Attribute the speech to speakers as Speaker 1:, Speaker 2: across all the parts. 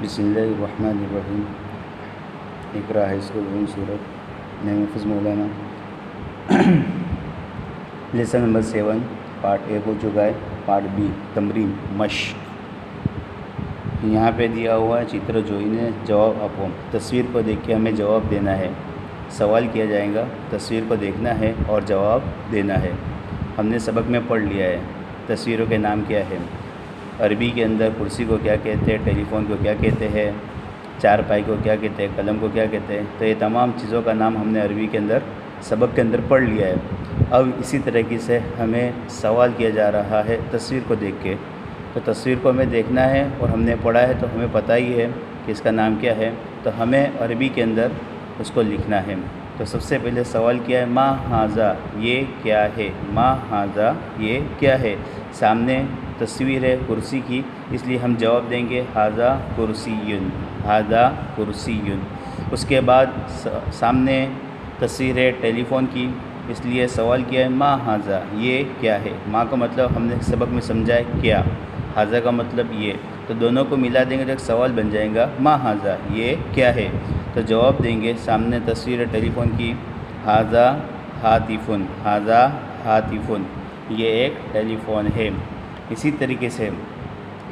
Speaker 1: बिस्मिल्लाहिर्रहमानिर्रहीम। इकरा high school room सूरत। मैं महफूज मौलाना। लेसन नंबर 7 पार्ट ए हो चुका है। पार्ट बी तमरीन मश्क। यहाँ पे दिया हुआ है चित्र जोईने जवाब आपो। तस्वीर को देख के हमें जवाब देना है। सवाल किया जाएगा, तस्वीर को देखना है और जवाब देना है। हमने सबक में पढ़ लिया है तस्वीरों के नाम क्या है। अरबी के अंदर कुर्सी को क्या कहते हैं, टेलीफ़ोन को क्या कहते हैं, चारपाई को क्या कहते हैं, कलम को क्या कहते हैं। तो ये तमाम चीज़ों का नाम हमने अरबी के अंदर सबक के अंदर पढ़ लिया है। अब इसी तरीके से हमें सवाल किया जा रहा है तस्वीर को देख के। तो तस्वीर को हमें देखना है और हमने पढ़ा है तो हमें पता ही है कि इसका नाम क्या है। तो हमें अरबी के अंदर उसको लिखना है। तो सबसे पहले सवाल क्या है, मा हाजा ये क्या है। मा हाजा ये क्या है। सामने तस्वीर है कुर्सी की, इसलिए हम जवाब देंगे हाजा कुर्सीयुन, हाजा कुर्सीयुन। उसके बाद सामने तस्वीर है टेलीफ़ोन की, इसलिए सवाल किया है मा हाजा ये क्या है। मा का मतलब हमने सबक में समझा है क्या, हाजा का मतलब ये। तो दोनों को मिला देंगे तो एक सवाल बन जाएगा मा हाजा ये क्या है। तो जवाब देंगे सामने तस्वीर है टेलीफ़ोन की, हाजा हातिफुन, हाजा हातिफुन ये एक टेलीफ़ोन है। इसी तरीके से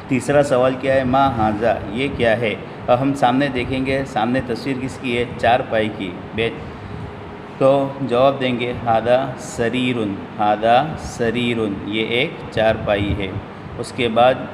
Speaker 1: तीसरा सवाल क्या है, मा हाजा ये क्या है। अब हम सामने देखेंगे, सामने तस्वीर किसकी है, चारपाई की बेड। तो जवाब देंगे हादा सरीरुन, हादा सरीरुन ये एक चारपाई है। उसके बाद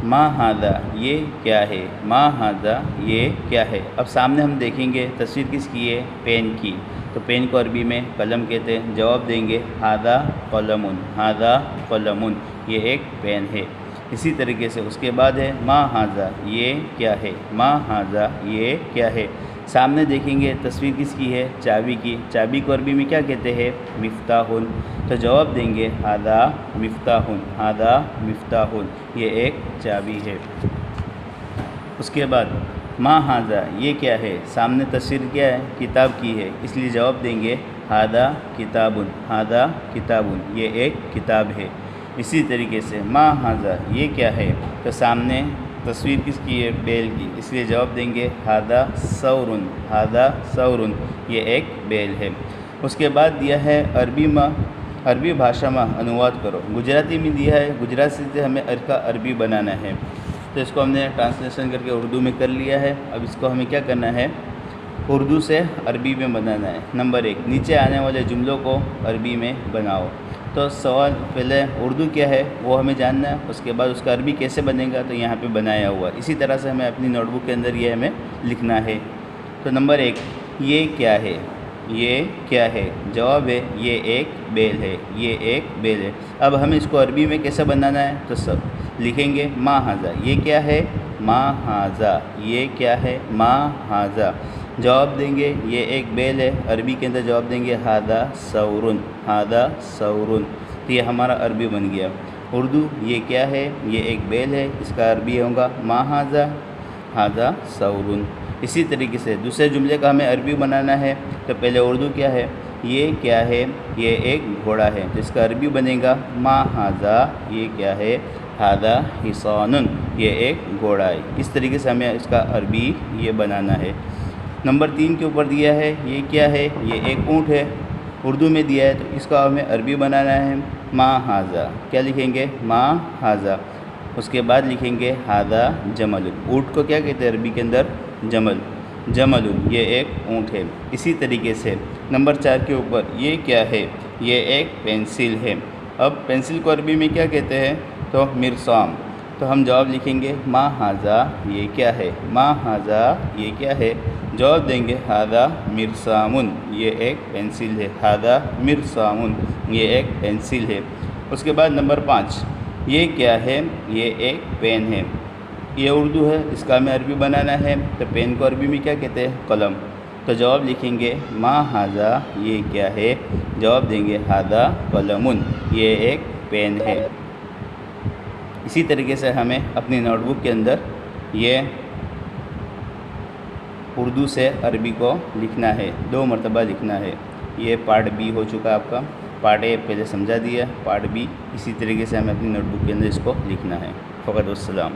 Speaker 1: मा हादा ये क्या है, मा हादा ये क्या है। अब सामने हम देखेंगे तस्वीर किसकी है, पेन की। तो पेन को अरबी में कलम कहते हैं। जवाब देंगे हादा कलमुन, हादा कलमुन ये एक पेन है। इसी तरीके से उसके बाद है मा हाजा ये क्या है, मा हाजा ये क्या है। सामने देखेंगे तस्वीर किसकी है, चाबी की। चाबी को अरबी में क्या कहते हैं, मिफ्ताहुन। तो जवाब देंगे हादा मिफ्ताहुन, हादा मिफ्ताहुन ये एक चाबी है। उसके बाद मा हाजा ये क्या है। सामने तस्वीर क्या है, किताब की है, इसलिए जवाब देंगे हादा किताबुन, हादा किताबुन ये एक किताब है। इसी तरीके से मा हाजा ये क्या है। तो सामने तस्वीर किसकी है, बैल की, इसलिए जवाब देंगे हादा सौरुन, हादा सौरुन ये एक बैल है। उसके बाद दिया है अरबी भाषा में अनुवाद करो। गुजराती में दिया है, गुजराती से हमें इसका अरबी बनाना है। तो इसको हमने ट्रांसलेशन करके उर्दू में कर लिया है। अब इसको हमें क्या करना है, उर्दू से अरबी में बनाना है। नंबर 1, नीचे आने वाले जुमलों को अरबी में बनाओ। तो सवाल पहले उर्दू क्या है वो हमें जानना है, उसके बाद उसका अरबी कैसे बनेगा तो यहाँ पे बनाया हुआ। इसी तरह से हमें अपनी नोटबुक के अंदर ये हमें लिखना है। तो नंबर 1, ये क्या है, ये क्या है। जवाब है ये एक बेल है, ये एक बेल है। अब हमें इसको अरबी में कैसे बनाना है, तो सब लिखेंगे मा हाजा ये क्या है, मा हाजा ये क्या है, मा हाजा। जवाब देंगे ये एक बेल है, अरबी के अंदर जवाब देंगे हादा सौरुन, हादा सौरुन। तो ये हमारा अरबी बन गया। उर्दू ये क्या है, ये एक बेल है, इसका अरबी होगा मा हाजा, हादा सौरुन। इसी तरीके से दूसरे जुमले का हमें अरबी बनाना है। तो पहले उर्दू क्या है, ये क्या है, ये एक घोड़ा है, तो इसका अरबी बनेगा मा हाजा ये क्या है, हादा हिसानुन ये एक घोड़ा है। इस तरीके से हमें इसका अरबी ये बनाना है। नंबर 3 के ऊपर दिया है ये क्या है, ये एक ऊँट है, उर्दू में दिया है, तो इसका हमें अरबी बनाना है मा हाजा। क्या लिखेंगे, मा हाजा। उसके बाद लिखेंगे हादा जमलुन। ऊँट को क्या कहते हैं अरबी के अंदर, जमल, जमलुन ये एक ऊँट है। इसी तरीके से नंबर 4 के ऊपर ये क्या है, ये एक पेंसिल है। अब पेंसिल को अरबी में क्या कहते हैं, तो मिरसाम। तो हम जवाब लिखेंगे मा हाजा ये क्या है, मा हाजा ये क्या है। जवाब देंगे हादा मिरसामुन ये एक पेंसिल है, हादा मिरसामुन ये एक पेंसिल है। उसके बाद नंबर 5, ये क्या है, ये एक पेन है। ये उर्दू है, इसका हमें अरबी बनाना है। तो पेन को अरबी में क्या कहते हैं, कलम। तो जवाब लिखेंगे मा हाजा ये क्या है। जवाब देंगे हादा कलमुन ये एक पेन है। इसी तरीके से हमें अपनी नोटबुक के अंदर ये उर्दू से अरबी को लिखना है, 2 मरतबा लिखना है। ये पार्ट बी हो चुका आपका। पार्ट ए पहले समझा दिया, पार्ट बी इसी तरीके से हमें अपनी नोटबुक के अंदर इसको लिखना है। फ़कत वस्सलाम।